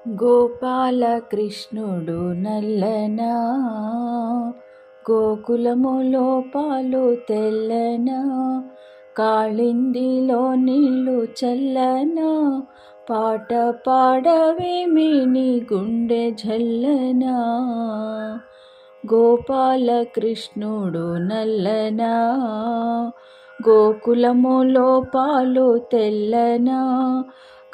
గోపాలకృష్ణుడు నల్లనా, గోకులములో పాలు తెల్లనా, కాళిందిలో నీళ్ళు చల్లనా, పాట పాడవేమి నీ గుండె జల్లనా. గోపాలకృష్ణుడు నల్లనా, గోకులములో పాలు తెల్లనా,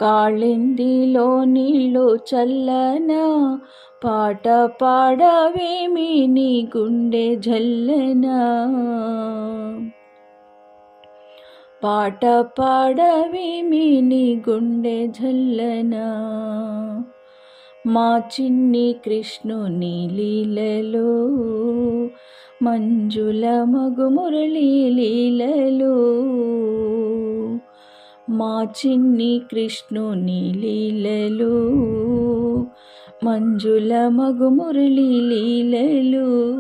కాళిందిలో నీళ్ళు చల్లనా, పాట పాడవేమి నీ గుండె జల్లనా. పాట పాడవేమి నీ గుండె జల్లనా. మా చిన్ని కృష్ణుని లీలలు, మంజుల మగు మురళీ లీలలు, మా చిన్ని కృష్ణుని లీలలు, మంజుల మగు మురళీ లీలలు,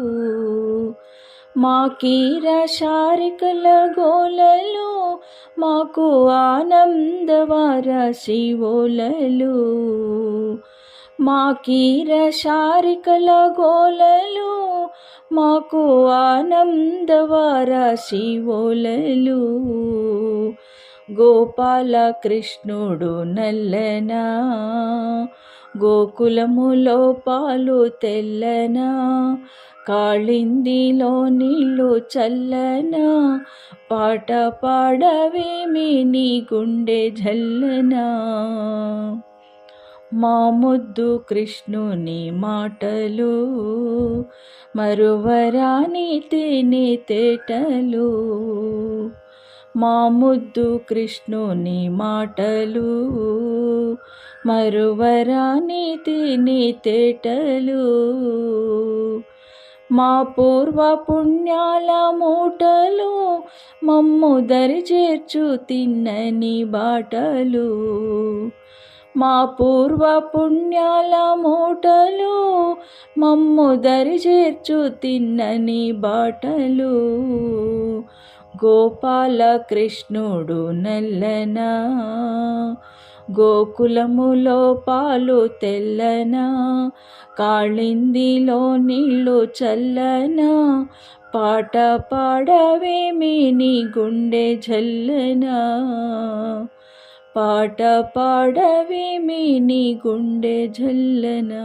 మా కీర శారికల గోలలు, మాకు ఆనందవార శివోలలు, మా కీర శారికల గోలలు, మాకు ఆనందవార శివోలలు. గోపాలకృష్ణుడు నల్లనా, గోకులములో పాలు తెల్లనా, కాళిందిలో నీళ్ళు చల్లనా, పాట పాడవేమి నీ గుండె జల్లనా. మా ముద్దు కృష్ణుని మాటలు, మరువరాని తేనె తేటలు, మా ముద్దు కృష్ణుని మాటలు, మరువరాని తేనె తేటలు, మా పూర్వ పుణ్యాల మూటలు, మమ్ము దరి చేర్చు తిన్నని బాటలు, మా పూర్వ పుణ్యాల మూటలు, మమ్ము దరి చేర్చు తిన్నని బాటలు. గోపాలకృష్ణుడు నల్లనా, గోకులములో పాలు తెల్లనా, కాళిందిలో నీళ్ళు చల్లనా, పాట పాడవేమి నీ గుండె జల్లనా. పాట పాడవేమి నీ గుండె జల్లనా.